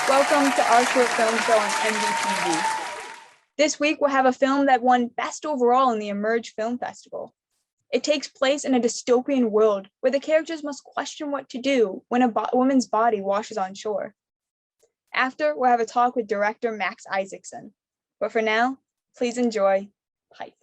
Welcome to our short film show on NBTV. This week we'll have a film that won Best Overall in the Emerge Film Festival. It takes place in a dystopian world where the characters must question what to do when a woman's body washes on shore. After, we'll have a talk with Director Max Isaacson. But for now, please enjoy Pipe.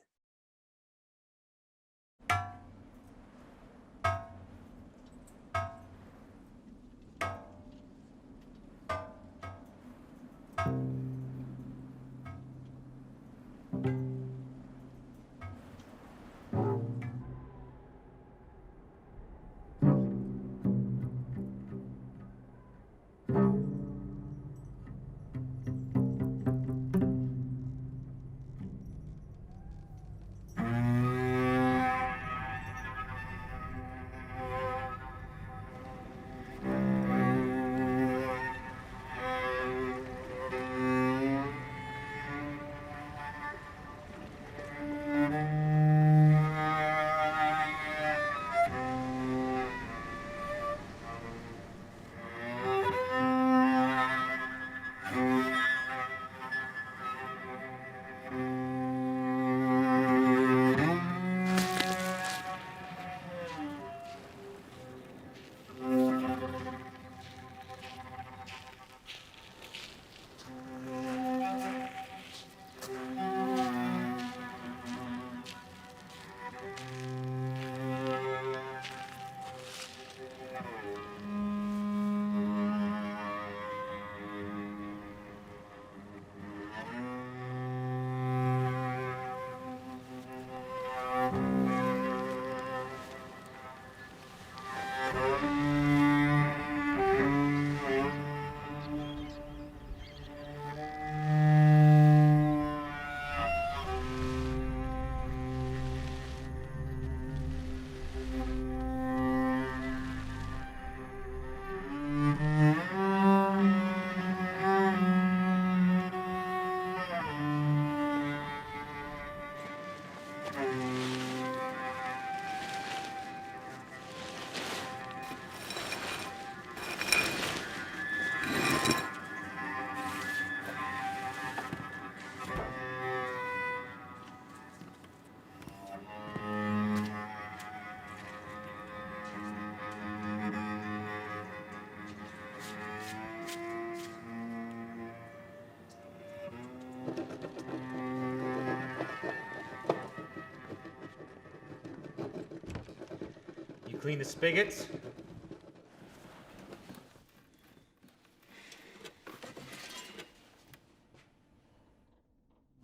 You clean the spigots?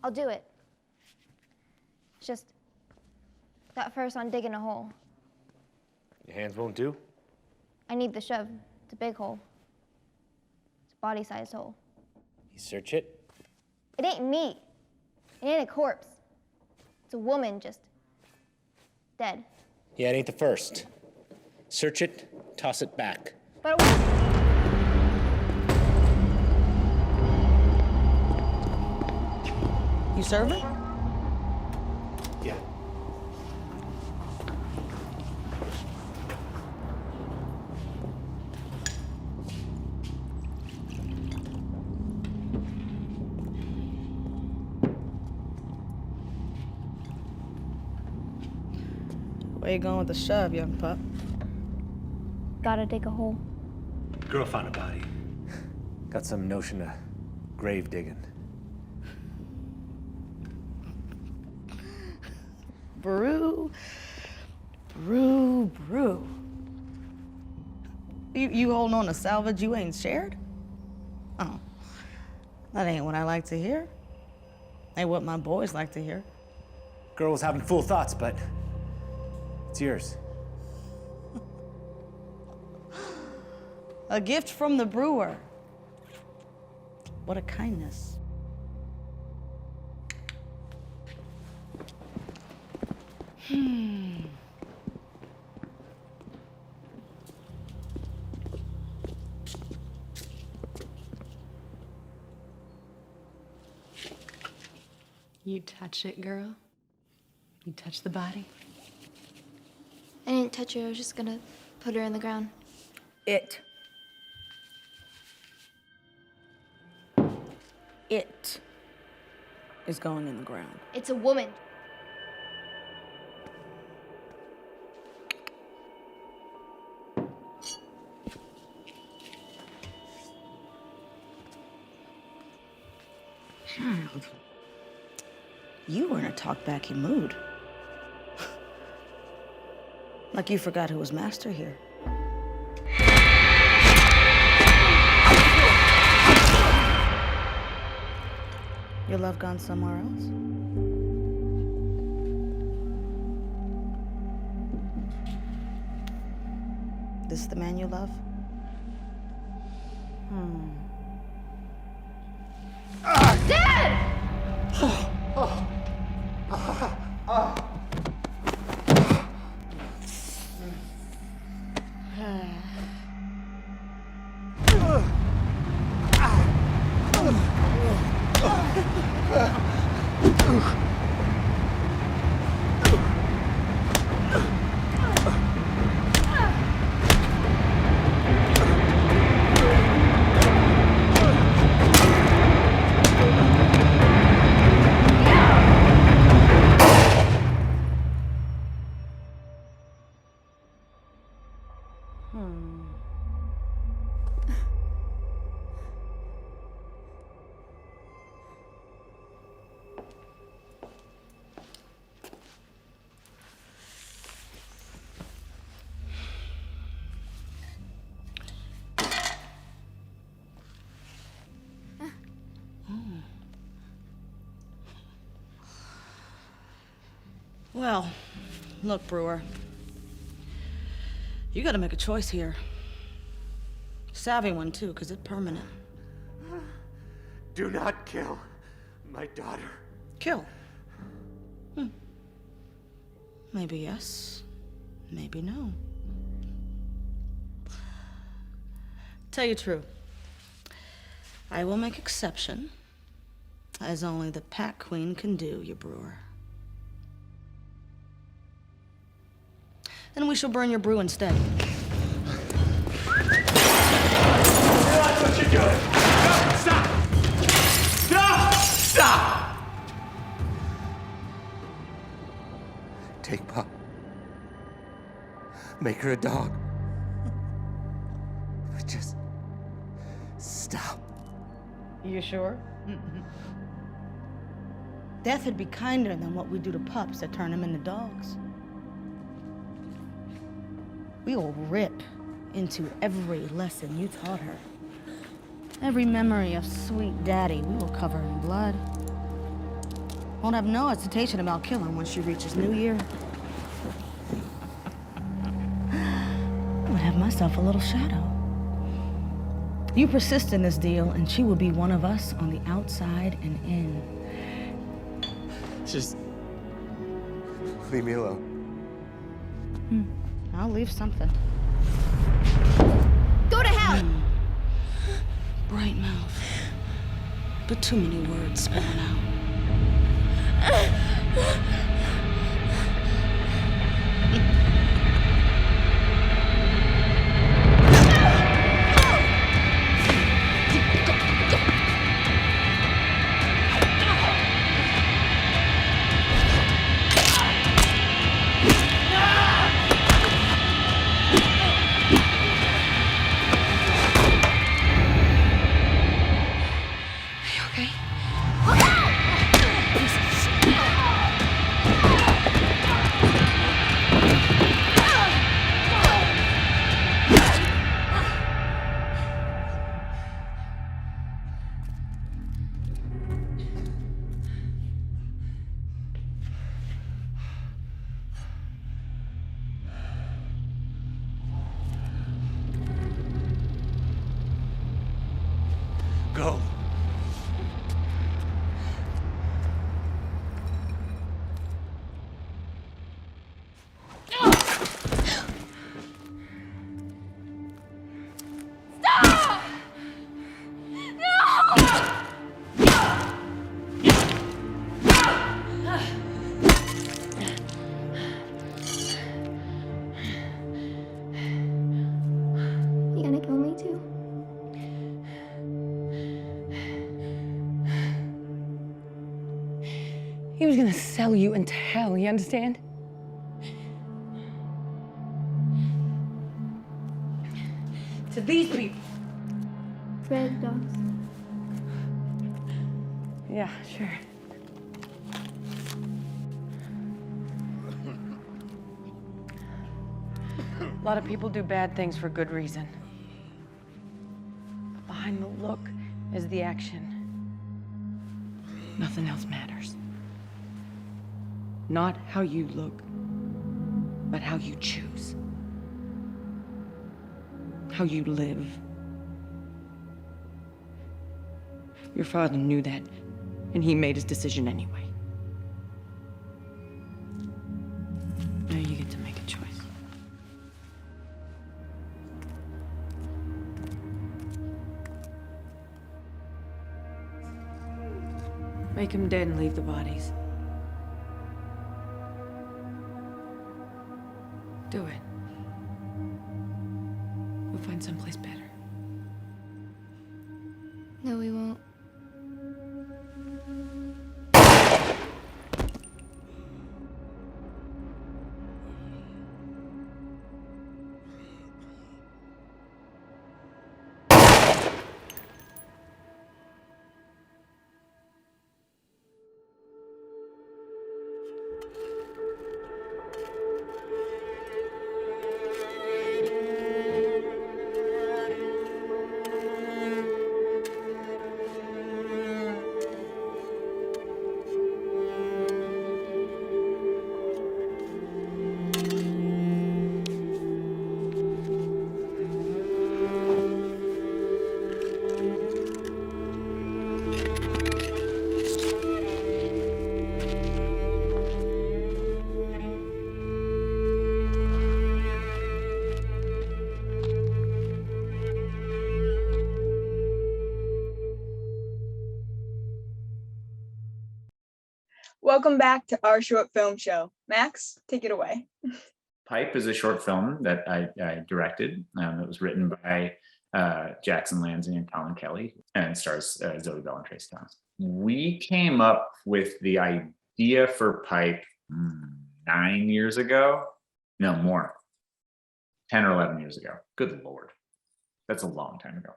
I'll do it. It's just got first on digging a hole. Your hands won't do? I need the shove. It's a big hole. It's a body-sized hole. You search it? It ain't me. It ain't a corpse. It's a woman just dead. Yeah, it ain't the first. Search it, toss it back. But You serving? Yeah. Where you going with the shove, young pup? gotta dig a hole. Girl found a body. Got some notion of grave digging. Brew. You holding on to salvage you ain't shared? Oh, that ain't what I like to hear. Ain't what my boys like to hear. Girl was having fool thoughts, but it's yours. A gift from the brewer. What a kindness. You touch it, girl. You touch the body. I didn't touch her. I was just gonna put her in the ground. It. it is going in the ground. It's a woman. Child, you were in a talk-backy mood. Like you forgot who was master here. Your love gone somewhere else? This the man you love? Well, look, Brewer. You gotta make a choice here. Savvy one, too, because it's permanent. Do not kill my daughter. Kill? Maybe yes, maybe no. Tell you true, I will make exception, as only the Pack Queen can do, you Brewer. Then we shall burn your brew instead. Realize what you're doing. No, stop! Stop! Stop! Take Pop. Make her a dog. But just stop. You sure? Death would be kinder than what we do to pups that turn them into dogs. We will rip into every lesson you taught her. Every memory of sweet daddy we will cover in blood. Won't have no hesitation about killing once she reaches New Year. I'm gonna have myself a little shadow. You persist in this deal, and she will be one of us on the outside and in. Just leave me alone. I'll leave something. Go to hell! Bright mouth, but too many words spilling out. Go. You gonna kill me too? He was gonna sell you into hell, you understand? To these people. Red dogs. Yeah, sure. A lot of people do bad things for good reason. But behind the look is the action. Nothing else matters. Not how you look, but how you choose. How you live. Your father knew that, and he made his decision anyway. Now you get to make a choice. Make him dead and leave the bodies. Do it. We'll find someplace better. No, we won't. Welcome back to our short film show. Max, take it away. Pipe is a short film that I directed. It was written by Jackson Lansing and Colin Kelly and stars Zoe Bell and Tracie Thomas. We came up with the idea for Pipe 9 years ago. No, more. 10 or 11 years ago. Good Lord. That's a long time ago.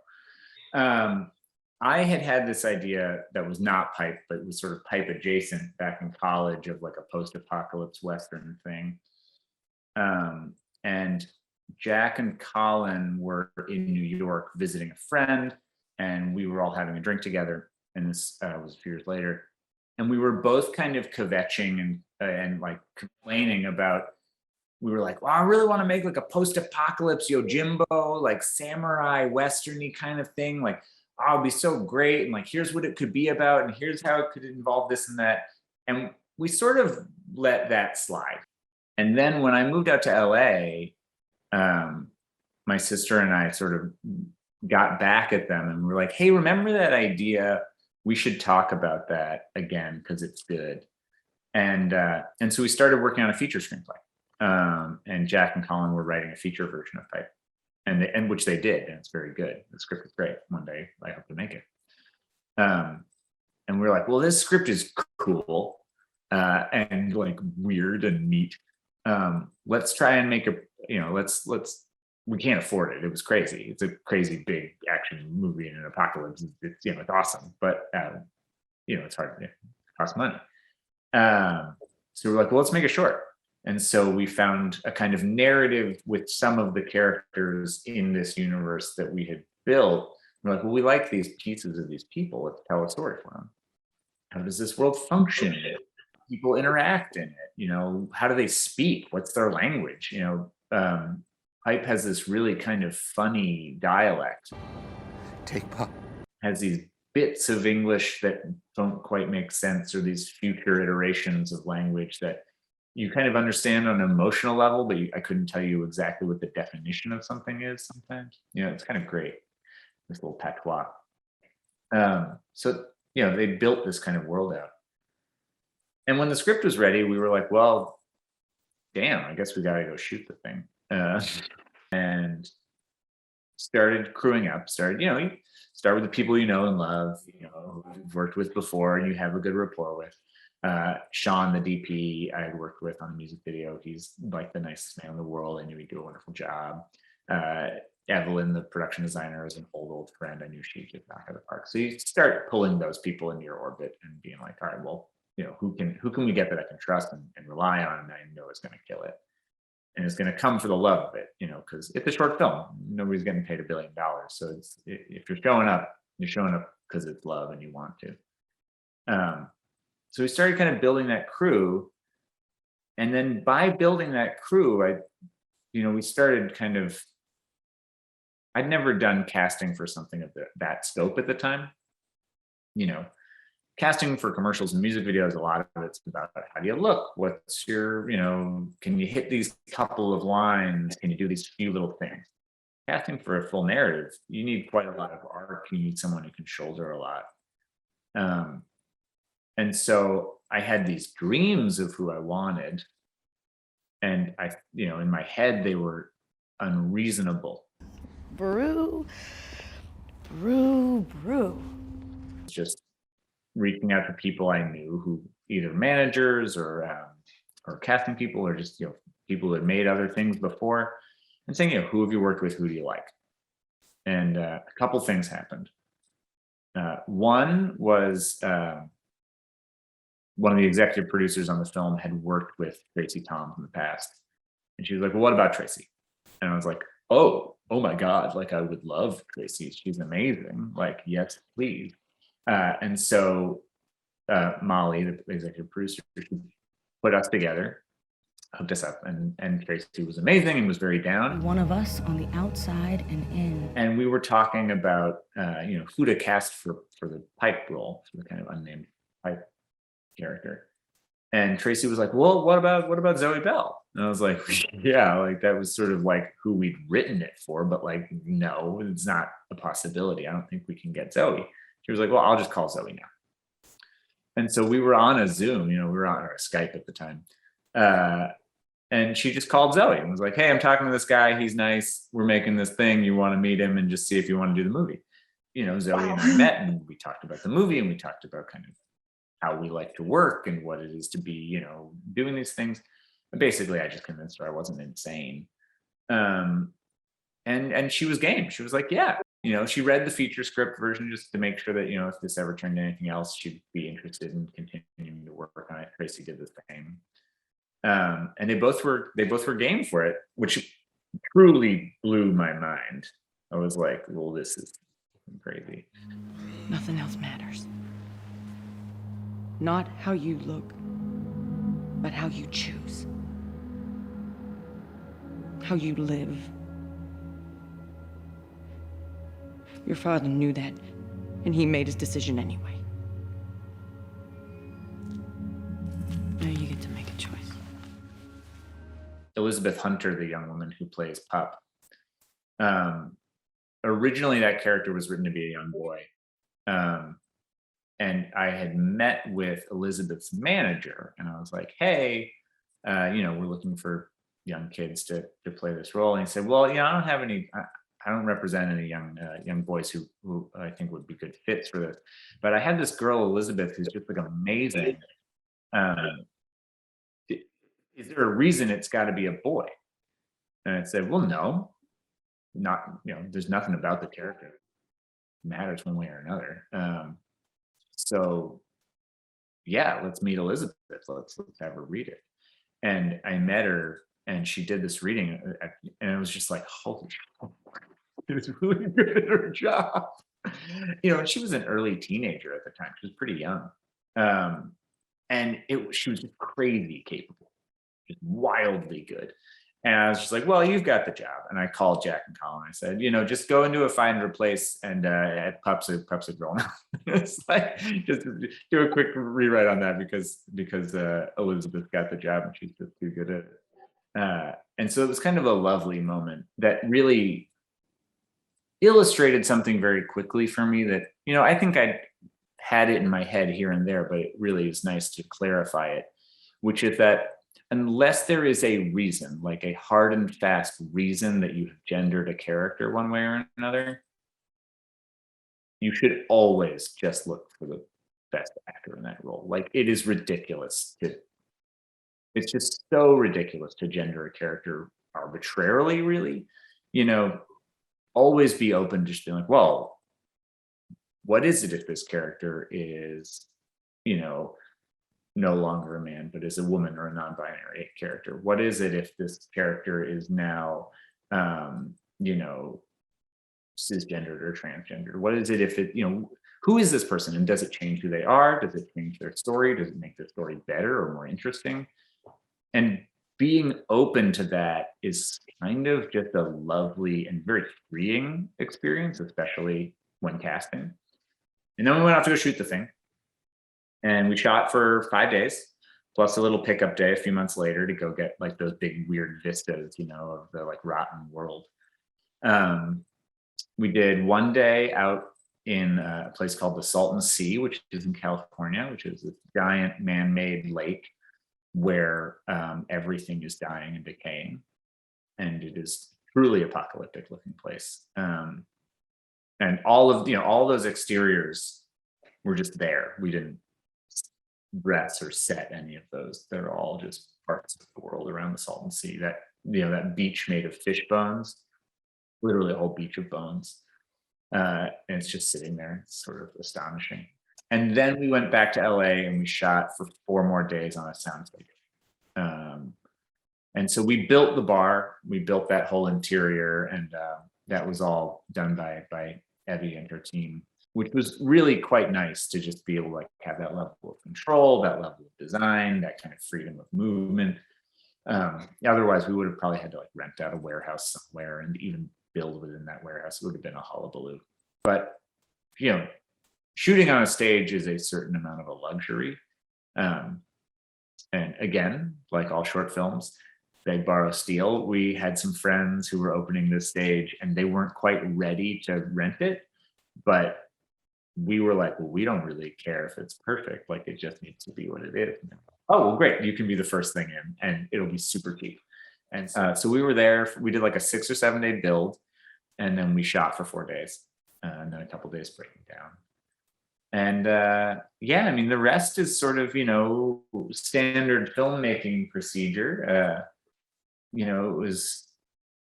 I had this idea that was not Pipe, but it was sort of Pipe adjacent back in college, of like a post-apocalypse Western thing. And Jack and Colin were in New York visiting a friend, and we were all having a drink together. And this was a few years later. And we were both kind of kvetching and like complaining about, we were like, well, I really want to make like a post-apocalypse Yojimbo, like samurai Western-y kind of thing. Like, oh, it'd be so great. And like, here's what it could be about. And here's how it could involve this and that. And we sort of let that slide. And then when I moved out to LA, my sister and I sort of got back at them and we're like, hey, remember that idea? We should talk about that again because it's good. And so we started working on a feature screenplay. And Jack and Colin were writing a feature version of Pipe, and which they did, and it's very good. The script is great. One day I hope to make it. And we were like, well, this script is cool and like weird and neat. Let's try and make a, let's we can't afford it. It was crazy. It's a crazy big action movie in an apocalypse. It's it's awesome, but it's hard. It costs money. So we're like, well, let's make a short. And so we found a kind of narrative with some of the characters in this universe that we had built. We're like, well, we like these pieces of these people. Let's tell a story for them. How does this world function? People interact in it. How do they speak? What's their language? Pipe has this really kind of funny dialect. Take Pop. Has these bits of English that don't quite make sense, or these future iterations of language that you kind of understand on an emotional level, but I couldn't tell you exactly what the definition of something is sometimes. It's kind of great, this little patois. So they built this kind of world out. And when the script was ready, we were like, well, damn, I guess we got to go shoot the thing. And started crewing up, you start with the people you know and love, who've worked with before and you have a good rapport with. Sean, the DP, I had worked with on a music video. He's like the nicest man in the world. I knew he'd do a wonderful job. Evelyn, the production designer, is an old friend. I knew she'd get back at the park. So you start pulling those people into your orbit and being like, all right, well, who can we get that I can trust and rely on, and I know is going to kill it, and it's going to come for the love of it, because it's a short film. Nobody's getting paid $1 billion, so if you're showing up because it's love and you want to. So we started kind of building that crew, and then by building that crew, we started kind of. I'd never done casting for something of that scope at the time. Casting for commercials and music videos, a lot of it's about how do you look? What's your, can you hit these couple of lines? Can you do these few little things? Casting for a full narrative, you need quite a lot of arc. You need someone who can shoulder a lot. And so I had these dreams of who I wanted. And in my head, they were unreasonable. Brew, brew, brew. Just reaching out to people I knew, who either managers or casting people, or just people who had made other things before, and saying, who have you worked with? Who do you like? And a couple things happened. One was one of the executive producers on the film had worked with Tracie Thomas in the past, and she was like, "Well, what about Tracie?" And I was like, "Oh my God! Like, I would love Tracie. She's amazing. Like, yes, please." And so Molly, the executive producer, put us together, hooked us up, and Tracie was amazing and was very down. One of us on the outside and in. And we were talking about who to cast for the Pipe role, for the kind of unnamed Pipe character. And Tracie was like, "Well, what about Zoe Bell?" And I was like, "Yeah, like that was sort of like who we'd written it for, but like, no, it's not a possibility. I don't think we can get Zoe." She was like, "Well, I'll just call Zoe now." And so we were on a Zoom, we were on our Skype at the time. And she just called Zoe and was like, "Hey, I'm talking to this guy. He's nice. We're making this thing. You want to meet him and just see if you want to do the movie." Zoe and I met, and we talked about the movie, and we talked about kind of how we like to work and what it is to be, doing these things. And basically, I just convinced her I wasn't insane. And she was game. She was like, "Yeah." She read the feature script version just to make sure that, if this ever turned into anything else, she'd be interested in continuing to work on it. Tracie did the same. And they both were game for it, which truly blew my mind. I was like, well, this is crazy. Nothing else matters. Not how you look, but how you choose. How you live. Your father knew that, and he made his decision anyway. Now you get to make a choice. Elizabeth Hunter, the young woman who plays Pup. Originally, that character was written to be a young boy. And I had met with Elizabeth's manager, and I was like, "Hey, we're looking for young kids to play this role." And he said, "Well, I don't represent any young boys who I think would be good fits for this. But I had this girl, Elizabeth, who's just like amazing. Is there a reason it's got to be a boy?" And I said, "Well, no, not, there's nothing about the character that matters one way or another. So yeah, let's meet Elizabeth. Let's have her read it." And I met her, and she did this reading, and it was just like, holy shit, she was really good at her job. And she was an early teenager at the time. She was pretty young. And she was just crazy capable, just wildly good. And I was just like, "Well, you've got the job." And I called Jack and Colin. I said, "Just go into a find and replace, and at Pup's a girl now." It's like, just do a quick rewrite on that because Elizabeth got the job and she's just too good at it. And so it was kind of a lovely moment that really illustrated something very quickly for me that, I think I had it in my head here and there, but it really is nice to clarify it, which is that unless there is a reason, like a hard and fast reason that you have gendered a character one way or another, you should always just look for Best Actor in that role. Like, it is ridiculous. It's just so ridiculous to gender a character arbitrarily, really. You know, always be open to just being like, well, what is it if this character is, you know, no longer a man, but is a woman or a non-binary character? What is it if this character is now, you know, cisgendered or transgendered? What is it if it, you know, who is this person, and does it change who they are? Does it change their story? Does it make their story better or more interesting? And being open to that is kind of just a lovely and very freeing experience, especially when casting. And then we went out to go shoot the thing. And we shot for 5 days, plus a little pickup day a few months later to go get like those big weird vistas, you know, of the like rotten world. We did 1 day out in a place called the Salton Sea, which is in California, which is this giant man-made lake where everything is dying and decaying. And it is truly apocalyptic looking place. And all of, you know, all those exteriors were just there. We didn't dress or set any of those. They're all just parts of the world around the Salton Sea. That, you know, that beach made of fish bones, literally a whole beach of bones. And it's just sitting there. It's sort of astonishing. And then we went back to LA and we shot for 4 more days on a soundstage. And so we built the bar, we built that whole interior, and that was all done by Evie and her team, which was really quite nice to just be able to like have that level of control, that level of design, that kind of freedom of movement. Otherwise, we would have probably had to like rent out a warehouse somewhere, and even build within that warehouse. It would have been a hullabaloo. But, you know, shooting on a stage is a certain amount of a luxury. And again, like all short films, beg, borrow, steal. We had some friends who were opening this stage and they weren't quite ready to rent it, but we were like, well, we don't really care if it's perfect. Like, it just needs to be what it is. Oh, well, great. You can be the first thing in and it'll be super cheap. And so we were there. We did like a 6 or 7 day build, and then we shot for 4 days, and then a couple days breaking down. And yeah, I mean, the rest is sort of, you know, standard filmmaking procedure. You know, it was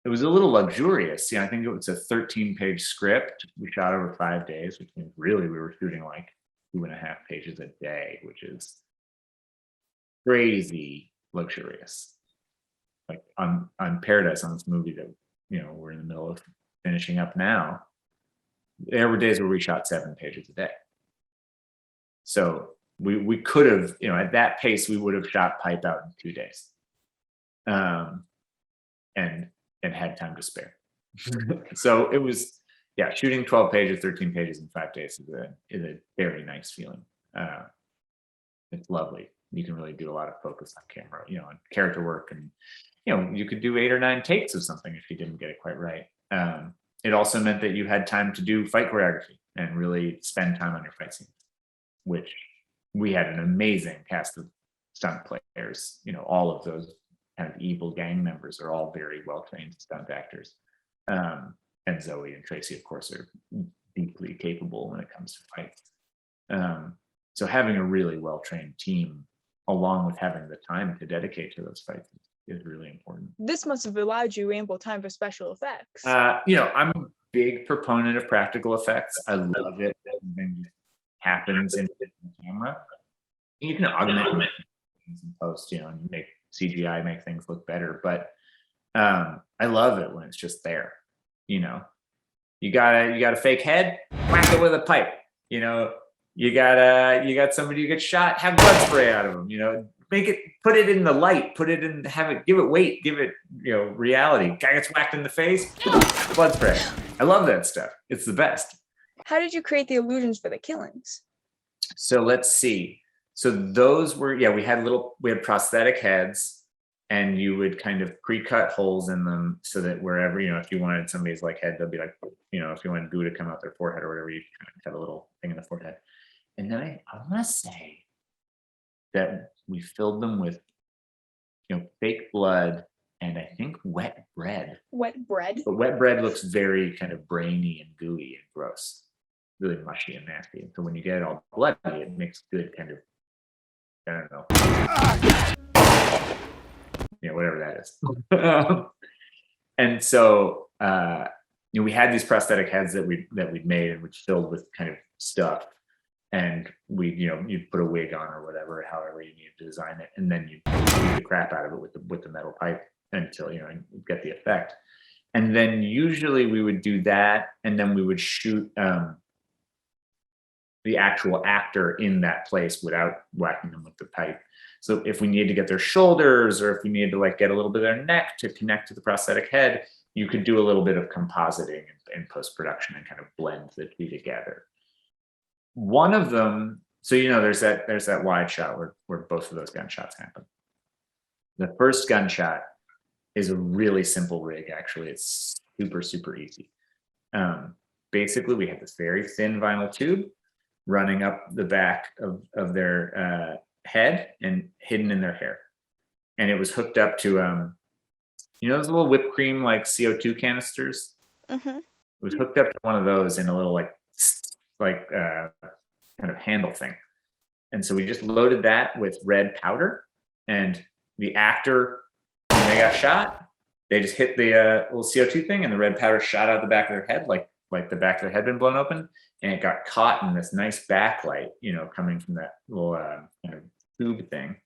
a little luxurious. You know, I think it was a 13-page script. We shot over 5 days, which means really we were shooting like 2.5 pages a day, which is crazy luxurious. Like on Paradise, on this movie that, you know, we're in the middle of finishing up now, there were days where we shot 7 pages a day. So we could have, you know, at that pace, we would have shot Pipe out in 2 days. And had time to spare. So it was, yeah, shooting 12 pages, 13 pages in 5 days is a very nice feeling. It's lovely. You can really do a lot of focus on camera, you know, on character work, and, you know, you could do 8 or 9 takes of something if you didn't get it quite right. It also meant that you had time to do fight choreography and really spend time on your fight scenes, which we had an amazing cast of stunt players. You know, all of those kind of evil gang members are all very well-trained stunt actors. And Zoe and Tracie, of course, are deeply capable when it comes to fights. So having a really well-trained team, along with having the time to dedicate to those fights, is really important. This must have allowed you ample time for special effects. You know, I'm a big proponent of practical effects. I love it. Everything happens in the camera. You can augment things in post, you know, and make CGI make things look better. But I love it when it's just there. You know, you got a fake head, whack it with a pipe. You know, you got somebody who gets shot, have blood spray out of them. You know, put it in the light, give it weight, give it, you know, reality. Guy gets whacked in the face, blood spray. I love that stuff. It's the best. How did you create the illusions for the killings? So let's see. So those were, yeah, we had prosthetic heads, and you would kind of pre-cut holes in them so that wherever, you know, if you wanted somebody's like head, they'll be like, you know, if you want goo to come out their forehead or whatever, you kind of cut a little thing in the forehead. And then I want to say that we filled them with, you know, fake blood and I think wet bread. Wet bread? But wet bread looks very kind of brainy and gooey and gross. really mushy and nasty. And so when you get it all bloody, it makes good kind of, I don't know, whatever that is. And so we had these prosthetic heads that we'd made and which filled with kind of stuff. And you'd put a wig on or whatever, however you needed to design it, and then you beat the crap out of it with the metal pipe until and get the effect. And then usually we would do that, and then we would shoot the actual actor in that place without whacking them with the pipe. So if we needed to get their shoulders, or if we needed to like get a little bit of their neck to connect to the prosthetic head, you could do a little bit of compositing in post-production and kind of blend the two together. One of them, so there's that wide shot where both of those gunshots happen. The first gunshot is a really simple rig, actually. It's super, super easy. Basically, we have this very thin vinyl tube running up the back of their head and hidden in their hair. And it was hooked up to, those little whipped cream like CO2 canisters? Mm-hmm. It was hooked up to one of those in a little kind of handle thing. And so we just loaded that with red powder, and the actor, when they got shot, they just hit the little CO2 thing, and the red powder shot out the back of their head like the back of their head had been blown open, and it got caught in this nice backlight, coming from that little kind of tube thing.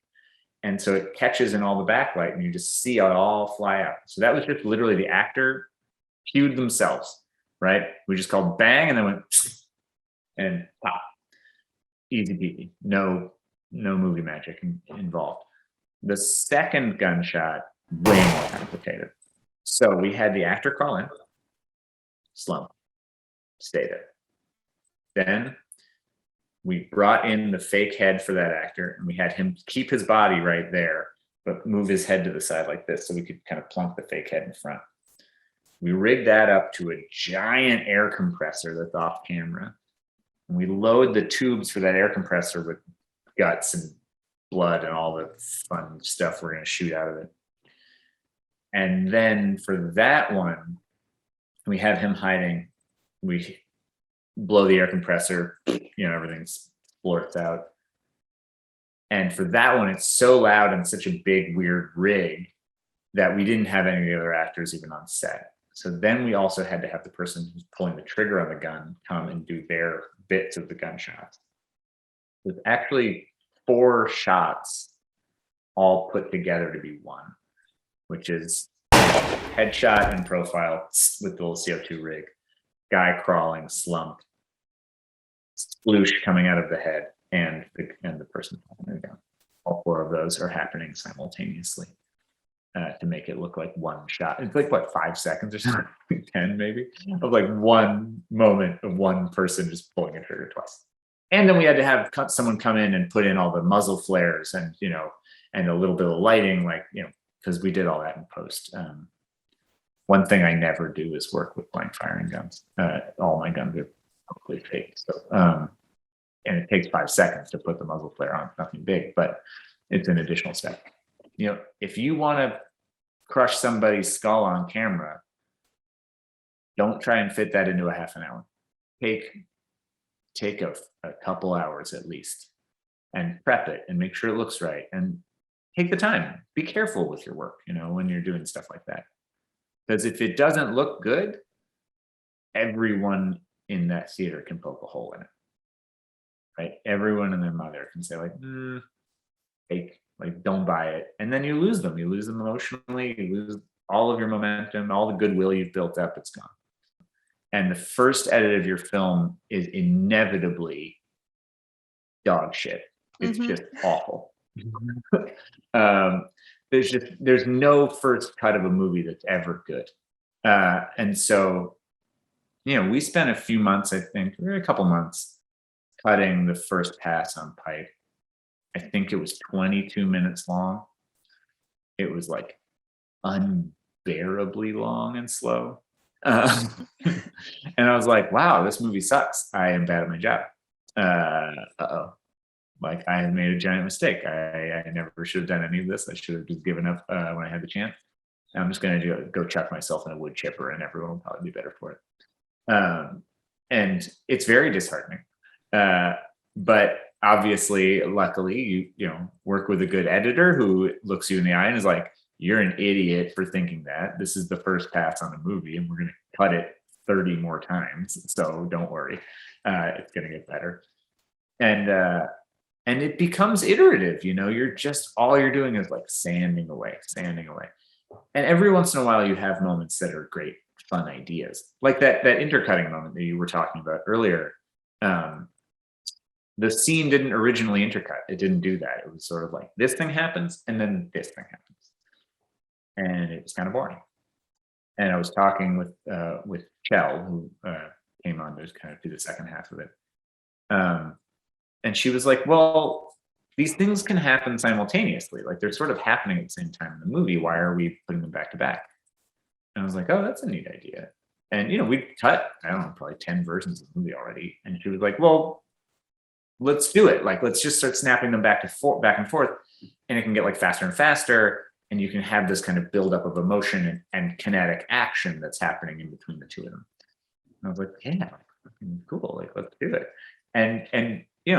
And so it catches in all the backlight, and you just see it all fly out. So that was just literally the actor cued themselves, right? We just called bang, and then went and pop. Easy peasy. No movie magic involved. The second gunshot, way more complicated. So we had the actor crawl in, slump, stay there. Then we brought in the fake head for that actor, and we had him keep his body right there, but move his head to the side like this so we could kind of plunk the fake head in front. We rigged that up to a giant air compressor that's off camera. And we load the tubes for that air compressor with guts and blood and all the fun stuff we're going to shoot out of it. And then for that one, we have him hiding. We blow the air compressor, everything's splorts out. And for that one, it's so loud and such a big, weird rig that we didn't have any of the other actors even on set. So then we also had to have the person who's pulling the trigger on the gun come and do their bits of the gunshots. There's actually 4 shots all put together to be one, which is headshot and profile with the little CO2 rig, guy crawling, slumped, sploosh coming out of the head, and the person pulling the gun. All 4 of those are happening simultaneously. To make it look like one shot. It's like, what, 5 seconds or something? 10 maybe? Of like one moment of one person just pulling a trigger twice. And then we had to have someone come in and put in all the muzzle flares and, and a little bit of lighting, because we did all that in post. One thing I never do is work with blank firing guns. All my guns are totally fake. So, and it takes 5 seconds to put the muzzle flare on. It's nothing big, but it's an additional step. If you want to crush somebody's skull on camera, don't try and fit that into a half an hour. Take a couple hours at least and prep it and make sure it looks right, and take the time. Be careful with your work, when you're doing stuff like that. Because if it doesn't look good, everyone in that theater can poke a hole in it, right? Everyone and their mother can say fake. Don't buy it. And then you lose them. You lose them emotionally. You lose all of your momentum, all the goodwill you've built up. It's gone. And the first edit of your film is inevitably dog shit. It's just awful. There's no first cut of a movie that's ever good. And so, we spent a few months, I think, a couple months cutting the first pass on pipe. I think it was 22 minutes long. It was like unbearably long and slow. And I was like, wow, this movie sucks. I am bad at my job. I had made a giant mistake. I never should have done any of this. I should have just given up when I had the chance. I'm just going to go chuck myself in a wood chipper, and everyone will probably be better for it. and it's very disheartening. But obviously, luckily, you work with a good editor who looks you in the eye and is like, you're an idiot for thinking that. This is the first pass on a movie, and we're going to cut it 30 more times. So don't worry, it's going to get better. And it becomes iterative. You're just, all you're doing is like sanding away. And every once in a while, you have moments that are great, fun ideas, like that intercutting moment that you were talking about earlier. The scene didn't originally intercut. It didn't do that. It was sort of like, this thing happens, and then this thing happens. And it was kind of boring. And I was talking with Chell, who came on to kind of do the second half of it. And she was like, well, these things can happen simultaneously. Like, they're sort of happening at the same time in the movie. Why are we putting them back to back? And I was like, oh, that's a neat idea. And, we cut, I don't know, probably 10 versions of the movie already. And she was like, well, let's do it. Like, let's just start snapping them back and forth. And it can get like faster and faster. And you can have this kind of buildup of emotion and kinetic action that's happening in between the two of them. And I was like, yeah, cool. Like, let's do it. And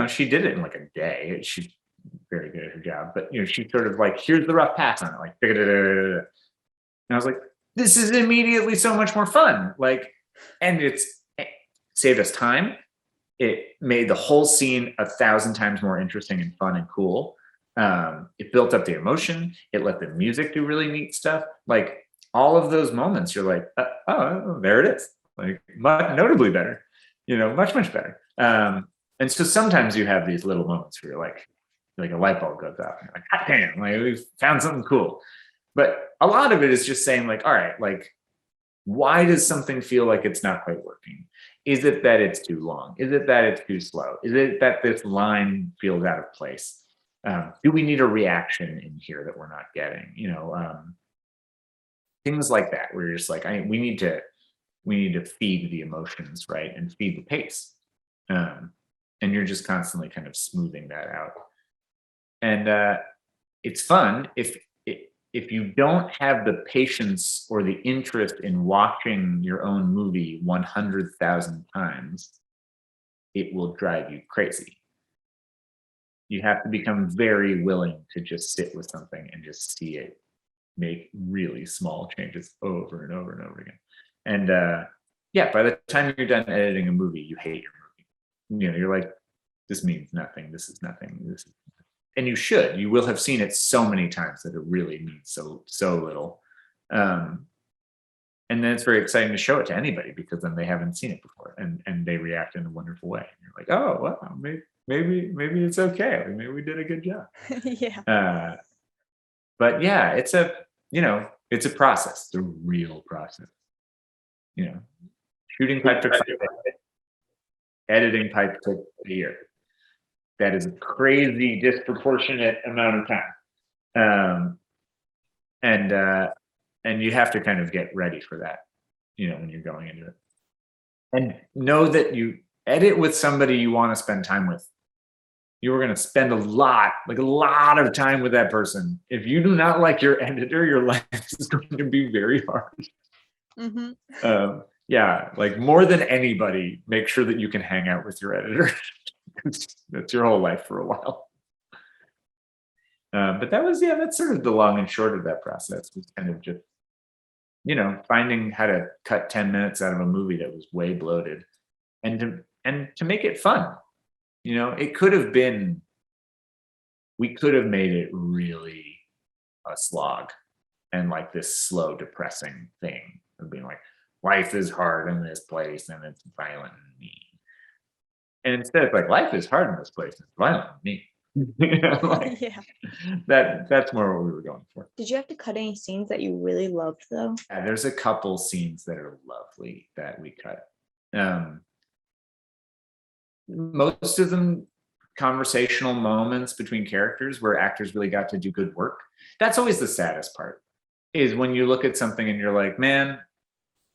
she did it in like a day. She's very good at her job. But, she sort of like, here's the rough pass on it. Like, and I was like, this is immediately so much more fun. Like, and it saved us time. It made the whole scene 1,000 times more interesting and fun and cool. It built up the emotion. It let the music do really neat stuff. Like, all of those moments, you're like, oh, there it is. Like, notably better, much, much better. And so sometimes you have these little moments where you're like a light bulb goes off. And you're like, hot damn, like, we found something cool. But a lot of it is just saying like, all right, like, why does something feel like it's not quite working? Is it that it's too long? Is it that it's too slow? Is it that this line feels out of place? Do we need a reaction in here that we're not getting? Things like that, where you're just like, we need to feed the emotions, right, and feed the pace, and you're just constantly kind of smoothing that out. And it's fun if you don't have the patience or the interest in watching your own movie 100,000 times, it will drive you crazy. You have to become very willing to just sit with something and just see it make really small changes over and over and over again. And by the time you're done editing a movie, you hate your movie. You're like, this means nothing. This is nothing. And you should. You will have seen it so many times that it really means so little. And then it's very exciting to show it to anybody, because then they haven't seen it before, and they react in a wonderful way. And you're like, oh, wow, maybe it's okay. Maybe we did a good job. Yeah. But yeah, it's a process. It's a real process. Shooting pipe took 5 days. Editing pipe took a year. That is a crazy disproportionate amount of time. And you have to kind of get ready for that, when you're going into it. And know that you edit with somebody you want to spend time with. You are going to spend a lot of time with that person. If you do not like your editor, your life is going to be very hard. Mm-hmm. Yeah, like, more than anybody, make sure that you can hang out with your editor. That's your whole life for a while. But that's sort of the long and short of that process, was kind of just, finding how to cut 10 minutes out of a movie that was way bloated, and to make it fun. It could have been, we could have made it really a slog and like this slow, depressing thing of being like, life is hard in this place and it's violent and mean. And instead, it's like, life is hard in this place and it's violent and mean. Yeah. That's more what we were going for. Did you have to cut any scenes that you really loved, though? Yeah, there's a couple scenes that are lovely that we cut. Most of them conversational moments between characters where actors really got to do good work. That's always the saddest part, is when you look at something and you're like, man,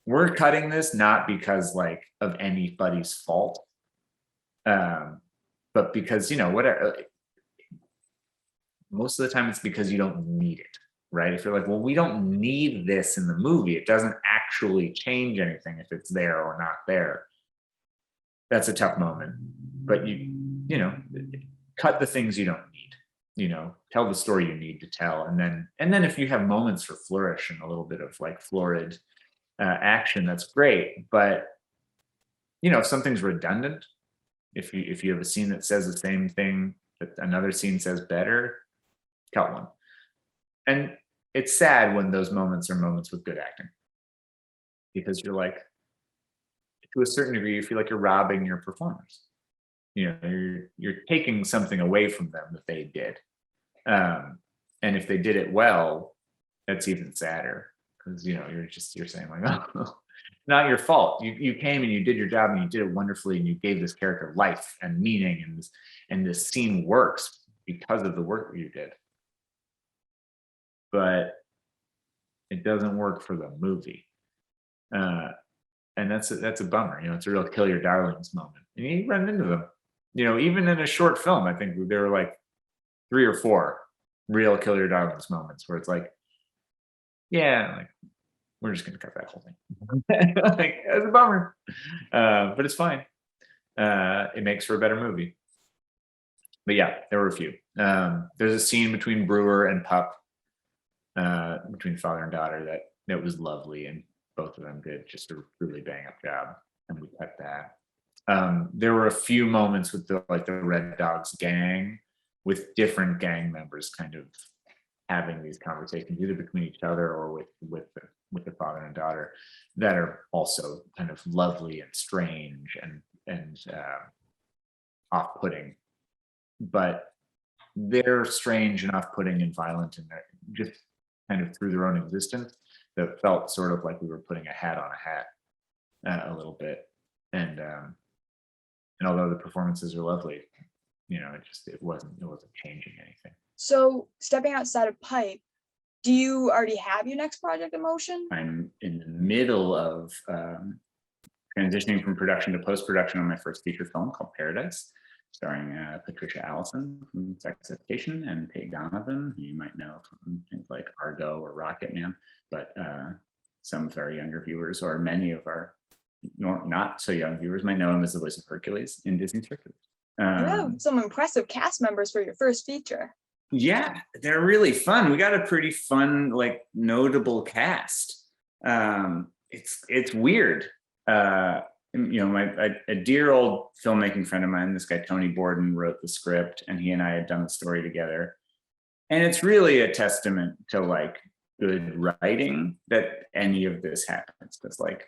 we're cutting this not because like of anybody's fault, but because, whatever. Most of the time it's because you don't need it, right? If you're like, well, we don't need this in the movie, it doesn't actually change anything if it's there or not there. that's a tough moment. But you know, cut the things you don't need. You know, tell the story you need to tell, and then if you have moments for flourish and a little bit of like florid action, that's great. But you know, if something's redundant, if you have a scene that says the same thing that another scene says better, cut one. And it's sad when those moments are moments with good acting, because you're like, to a certain degree, you feel like you're robbing your performers. You know, you're taking something away from them that they did. And if they did it well, that's even sadder, because you know, you're saying like, oh, not your fault. You came and you did your job and you did it wonderfully, and you gave this character life and meaning, and this scene works because of the work that you did. But it doesn't work for the movie. And that's a bummer. You know, it's a real kill your darlings moment. And you run into them. You know, even in a short film, I think there were like 3 or 4 real kill your darlings moments where it's like, yeah, like, we're just gonna cut that whole thing. Like, it's a bummer. But it's fine. It makes for a better movie. But yeah, there were a few. There's a scene between Brewer and Pup, between father and daughter, that was lovely, and both of them did just a really bang up job, and we cut that. There were a few moments with the Red Dogs gang, with different gang members kind of having these conversations, either between each other or with the father and daughter, that are also kind of lovely and strange and off-putting. But they're strange and off-putting and violent, and they're just kind of through their own existence, that felt sort of like we were putting a hat on a hat a little bit. And although the performances are lovely, you know, it wasn't changing anything. So stepping outside of Pipe, do you already have your next project in motion? I'm in the middle of transitioning from production to post-production on my first feature film called Paradise, starring Patricia Allison from Sex Education and Peg Donovan, who you might know from things like Argo or Rocket Man, but some of our younger viewers, or many of our not so young viewers, might know him as the voice of Hercules in Disney's Hercules. You have some impressive cast members for your first feature. Yeah, they're really fun. We got a pretty fun, like, notable cast. It's weird. You know, a dear old filmmaking friend of mine, this guy Tony Borden, wrote the script, and he and I had done the story together. And it's really a testament to like good writing that any of this happens, because like,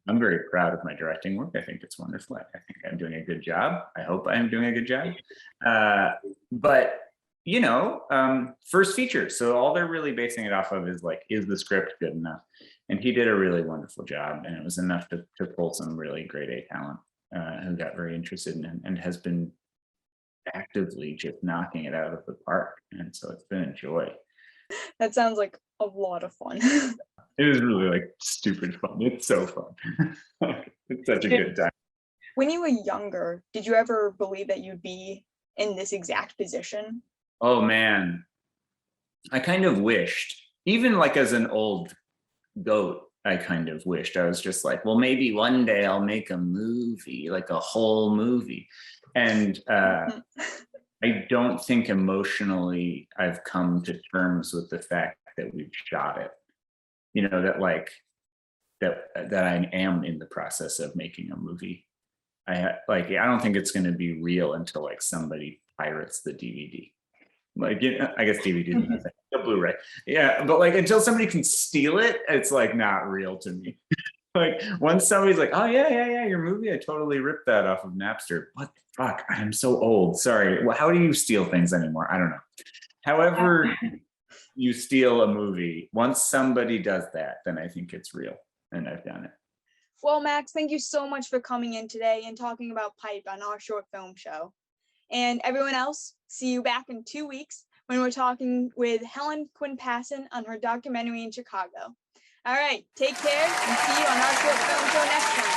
I'm very proud of my directing work. I think it's wonderful. I think I'm doing a good job. I hope I'm doing a good job. But you know, first feature. So all they're really basing it off of is like, is the script good enough? And he did a really wonderful job, and it was enough to pull some really grade A talent who got very interested in, and has been actively just knocking it out of the park. And so it's been a joy. That sounds like a lot of fun. It was really like stupid fun. It's so fun. It's such a good time. When you were younger, did you ever believe that you'd be in this exact position? Oh man, I kind of wished, even like as an old goat, I kind of wished. I was just like, well, maybe one day I'll make a movie, like a whole movie. And I don't think emotionally I've come to terms with the fact that we've shot it. You know, that like that I am in the process of making a movie. I don't think it's going to be real until like somebody pirates the DVD. Like, you know, I guess DVD, the Blu-ray. Yeah, but like until somebody can steal it, it's like not real to me. Like once somebody's like, oh yeah, your movie, I totally ripped that off of Napster. What the fuck? I am so old. Sorry. Well, how do you steal things anymore? I don't know. However you steal a movie, once somebody does that, then I think it's real, and I've done it. Well, Max, thank you so much for coming in today and talking about Pipe on our short film show. And everyone else, see you back in 2 weeks when we're talking with Helen Quinn-Passon on her documentary in Chicago. All right, take care and see you on our short film show next time.